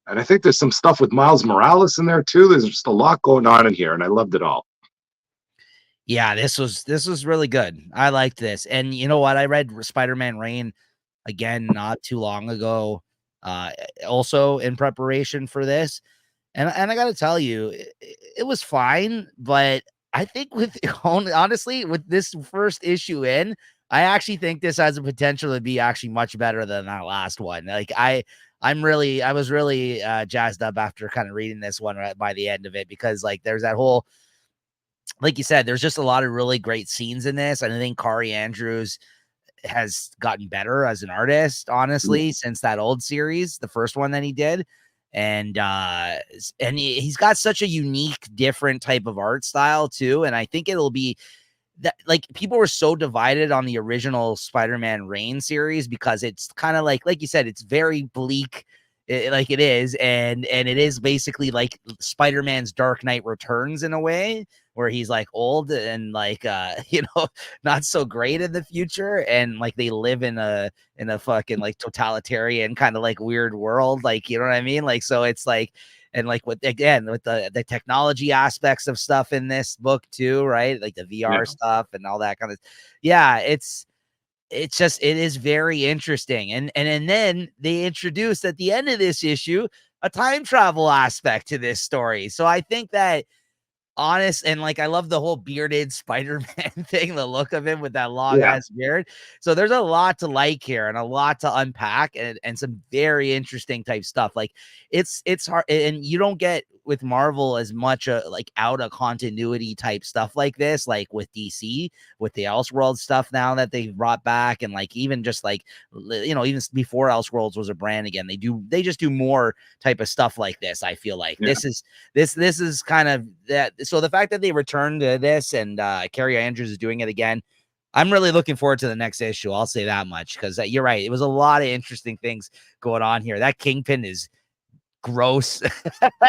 And I think there's some stuff with Miles Morales in there too. There's just a lot going on in here, and I loved it all. Yeah, this was really good. I liked this. And you know what? I read Spider-Man Reign again not too long ago, uh, also in preparation for this. And I got to tell you, it was fine, but I think with honestly, with this first issue in, I actually think this has a potential to be actually much better than that last one. Like I was really jazzed up after kind of reading this one right by the end of it, because like there's that whole, like you said, there's just a lot of really great scenes in this. And I think Kari Andrews has gotten better as an artist, honestly, since that old series, the first one that he did. And he's got such a unique, different type of art style too. And I think it'll be that, like, people were so divided on the original Spider-Man Reign series because it's kind of like you said, it's very bleak, like it is, and it is basically like Spider-Man's Dark Knight Returns in a way, where he's like old and like you know, not so great in the future, and like they live in a fucking like totalitarian kind of like weird world, like, you know what I mean? Like, so it's like, and like with, again, with the technology aspects of stuff in this book too, right? Like the VR stuff and all that kind of, yeah, it's just, it is very interesting. And then they introduced at the end of this issue a time travel aspect to this story. So I think that, honest, and like I love the whole bearded Spider-Man thing, the look of him with that long Yeah, ass beard. So there's a lot to like here and a lot to unpack, and some very interesting type stuff. Like it's hard, and you don't get with Marvel as much like out of continuity type stuff like this, like with DC, with the Elseworld stuff now that they've brought back, and like even just like, you know, even before Elseworlds was a brand again, they just do more type of stuff like this. I feel like this is kind of that. So the fact that they returned to this, and Carrie Andrews is doing it again, I'm really looking forward to the next issue. I'll say that much, because you're right. It was a lot of interesting things going on here. That Kingpin is gross.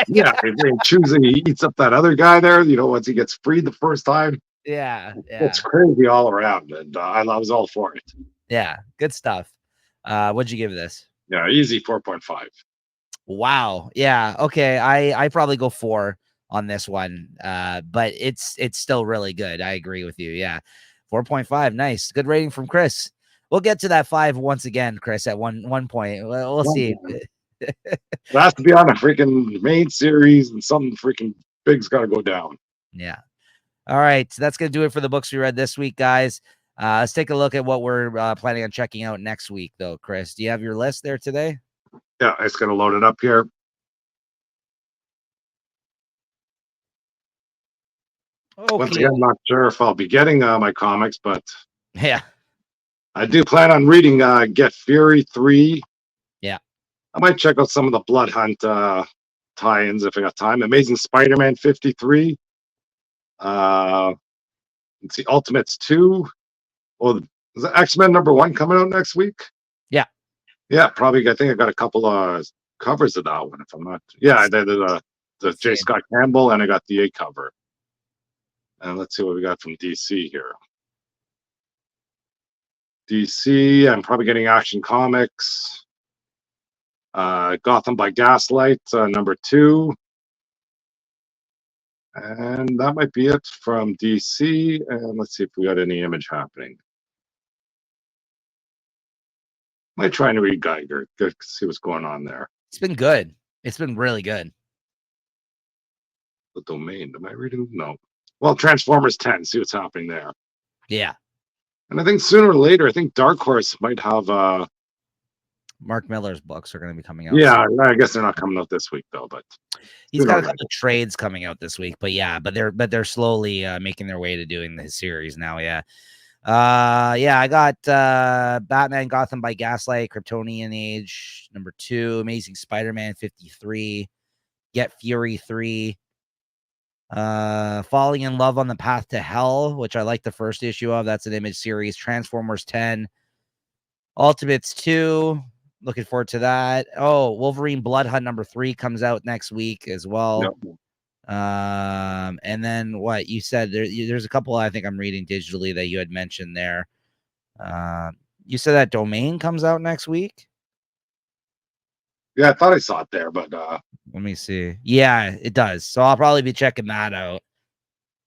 Yeah, and choosing he eats up that other guy there. Once he gets freed the first time, Yeah, it's yeah, crazy all around, and I was all for it. yeah. Good stuff. What'd you give this? Yeah, easy 4.5. Wow. Yeah. Okay. I probably go 4 on this one. But it's still really good. I agree with you. Yeah. 4.5. Nice. Good rating from Chris. We'll get to that 5 once again, Chris, at one point. We'll see. It has to be on a freaking main series, and something freaking big's got to go down. Yeah. All right. So that's gonna do it for the books we read this week, guys. Let's take a look at what we're planning on checking out next week, though. Chris, do you have your list there today? Yeah, it's gonna load it up here. Once Okay. again, I'm not sure if I'll be getting my comics, but Yeah. I do plan on reading Get Fury 3. Yeah. I might check out some of the Blood Hunt tie-ins if I got time. Amazing Spider-Man 53. Uh, let's see, Ultimates 2. Oh, is the X-Men #1 coming out next week? Yeah. Yeah, probably. I think I got a couple covers of that one. If I'm not, yeah, I did the J. Same. Scott Campbell, and I got the A cover. And let's see what we got from DC here. DC, I'm probably getting Action Comics. Gotham by Gaslight, #2. And that might be it from DC. And let's see if we got any Image happening. Might try and read Geiger. Good, see what's going on there. It's been good. It's been really good. The Domain. Am I reading? No. Well, Transformers 10. See what's happening there. Yeah. And I think sooner or later, I think Dark Horse might have. Mark Miller's books are going to be coming out. Yeah, I guess they're not coming out this week though. But he's got a couple of trades coming out this week. But yeah, but they're slowly making their way to doing the series now. Yeah. Yeah, I got Batman Gotham by Gaslight, Kryptonian Age #2, Amazing Spider-Man 53, Get Fury 3, Falling in Love on the Path to Hell, which I like the first issue of. That's an Image series. Transformers 10, Ultimates 2. Looking forward to that. Oh, Wolverine Blood Hunt #3 comes out next week as well. Yep. And then what you said there's a couple I think I'm reading digitally that you had mentioned there. You said that Domain comes out next week. Yeah, I thought I saw it there, but let me see. Yeah, it does. So I'll probably be checking that out,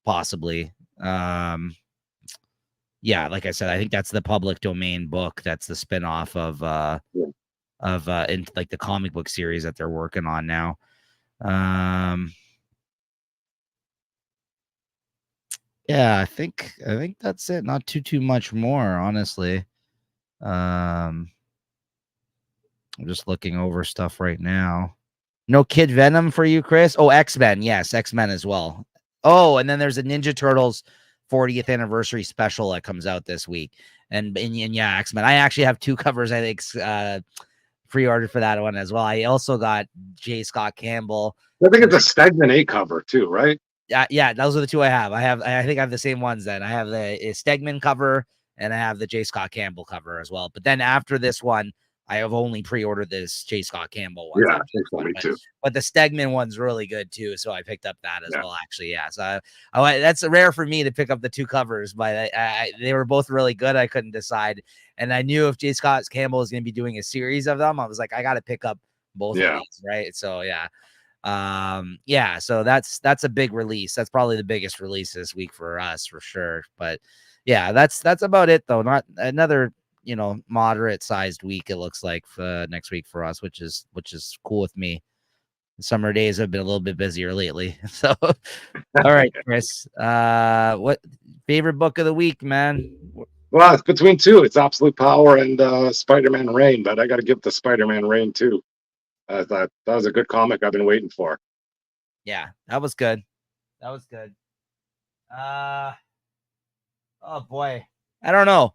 possibly. Yeah, like I said, I think that's the Public Domain book. That's the spinoff of in like the comic book series that they're working on now. Yeah, I think that's it. Not too much more, honestly. I'm just looking over stuff right now. No Kid Venom for you, Chris? Oh, X-Men. Yes, X-Men as well. Oh, and then there's a Ninja Turtles 40th anniversary special that comes out this week. And yeah, X-Men. I actually have 2 covers, I think, pre-ordered for that one as well. I also got J. Scott Campbell. I think it's a Stegman A cover too, right? Yeah, those are the 2 I have. I think I have the same ones then. I have the Stegman cover and I have the J. Scott Campbell cover as well. But then after this one, I have only pre-ordered this J. Scott Campbell one. Yeah, I think so, me too. But the Stegman one's really good too, so I picked up that as well. Actually, yeah. So that's rare for me to pick up the 2 covers, but they were both really good. I couldn't decide, and I knew if J. Scott Campbell was going to be doing a series of them, I was like, I got to pick up both of these, right? So yeah. Yeah, so that's a big release. That's probably the biggest release this week for us for sure. But yeah, that's about it though. Not another moderate sized week, it looks like, for next week for us, which is cool with me. Summer days have been a little bit busier lately. So all right, Chris, what favorite book of the week, man? Well, it's between 2. It's Absolute Power and Spider-Man Reign, but I got to give the Spider-Man Reign too. That was a good comic I've been waiting for. Yeah, that was good. Oh boy, I don't know.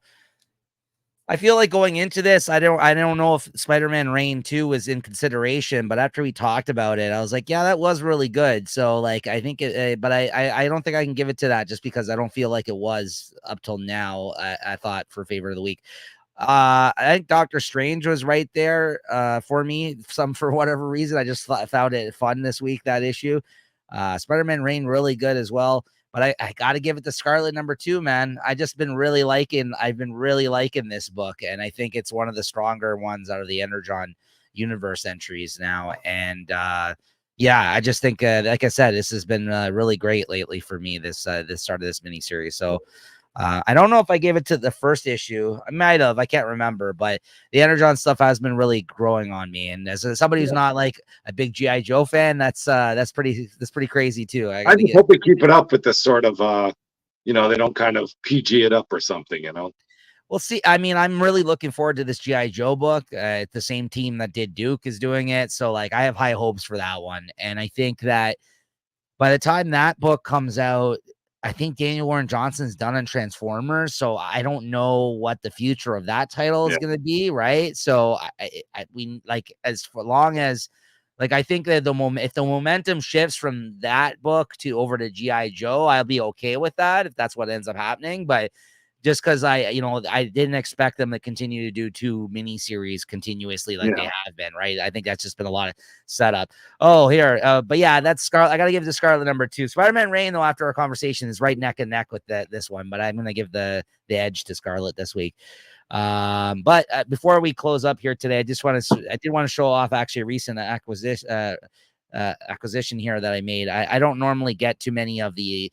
I feel like going into this, I don't know if Spider-Man Reign 2 was in consideration, but after we talked about it, I was like, yeah, that was really good. So like, I think it, but I don't think I can give it to that just because I don't feel like it was up till now. I thought for favorite of the week. I think Doctor Strange was right there for me. For whatever reason, I just found it fun this week, that issue. Spider-Man Reign really good as well. But I got to give it to Scarlet #2, man. I've been really liking this book, and I think it's one of the stronger ones out of the Energon universe entries now. And yeah, I just think, like I said, this has been really great lately for me. This start of this miniseries. So I don't know if I gave it to the first issue. I might have. I can't remember, but the Energon stuff has been really growing on me. And as somebody who's not like a big GI Joe fan, that's pretty crazy too. I I gotta just get. hope they keep it up with this sort of, they don't kind of PG it up or something, you know? We'll see. I mean, I'm really looking forward to this GI Joe book. The same team that did Duke is doing it, so like I have high hopes for that one. And I think that by the time that book comes out, I think Daniel Warren Johnson's done on Transformers, so I don't know what the future of that title is Yeah. going to be, right? So we like as for long as like I think that if the momentum shifts from that book to over to GI Joe, I'll be okay with that if that's what ends up happening. But just because I didn't expect them to continue to do 2 miniseries continuously like they have been, right? I think that's just been a lot of setup. Oh, here, but yeah, that's Scarlet. I gotta give the Scarlet #2. Spider-Man Reign, though, after our conversation, is right neck and neck with this one, but I'm gonna give the edge to Scarlet this week. But before we close up here today, I did want to show off actually a recent acquisition here that I made. I don't normally get too many of the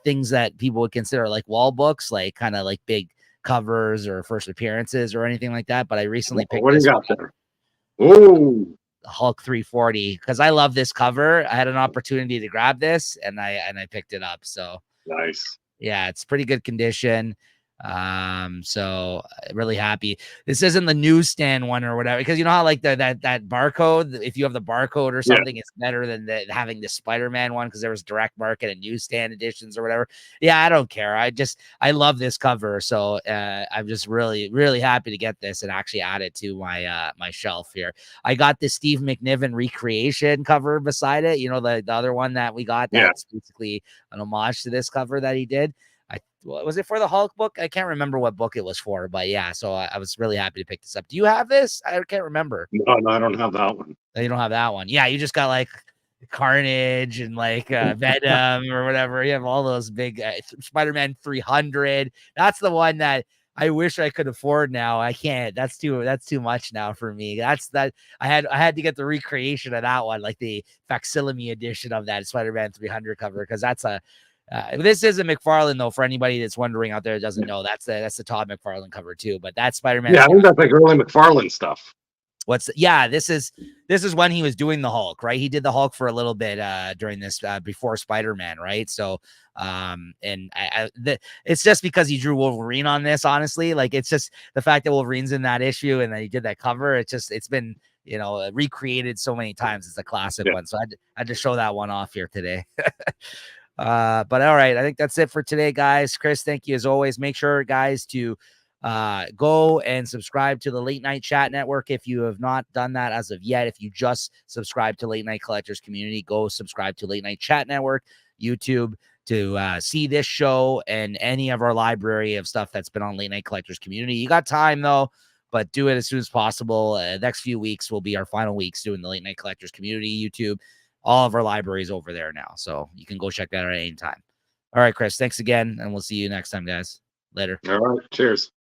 things that people would consider like wall books, like kind of like big covers or first appearances or anything like that. But I recently picked What do you this got there? Oh, Hulk 340 because I love this cover. I had an opportunity to grab this and I picked it up. So nice. yeah, it's pretty good condition. So really happy. This isn't the newsstand one or whatever, because you know how like that barcode, if you have the barcode or something, it's better than having the Spider-Man one because there was direct market and newsstand editions or whatever. Yeah, I don't care. I love this cover, so I'm just really really happy to get this and actually add it to my my shelf here. I got the Steve McNiven recreation cover beside it. You know, the other one that we got that's basically an homage to this cover that he did. Was it for the Hulk book? I can't remember what book it was for, but yeah, so I was really happy to pick this up. Do you have this? I can't remember. No, I don't have that one. You don't have that one. Yeah, you just got like Carnage and like Venom or whatever. You have all those big Spider-Man 300. That's the one that I wish I could afford now. I can't. That's too much now for me. I had to get the recreation of that one, like the facsimile edition of that Spider-Man 300 cover, because that's a this is a McFarlane, though, for anybody that's wondering out there that doesn't know. That's the Todd McFarlane cover too. But that's Spider-Man. Yeah, I think that's like early McFarlane stuff. This is when he was doing the Hulk, right? He did the Hulk for a little bit during this before Spider-Man, right? So it's just because he drew Wolverine on this, honestly. Like it's just the fact that Wolverine's in that issue and then he did that cover. It's been recreated so many times. It's a classic one. So I had to show that one off here today. But all right, I think that's it for today, guys. Chris, thank you as always. Make sure, guys, to go and subscribe to the Late Night Chat Network if you have not done that as of yet. If you just subscribe to Late Night Collectors Community, go subscribe to Late Night Chat Network YouTube to see this show and any of our library of stuff that's been on Late Night Collectors Community. You got time though, but do it as soon as possible. Next few weeks will be our final weeks doing the Late Night Collectors Community YouTube. All of our libraries over there now, so you can go check that out at any time. All right, Chris, thanks again, and we'll see you next time, guys. Later. All right, cheers.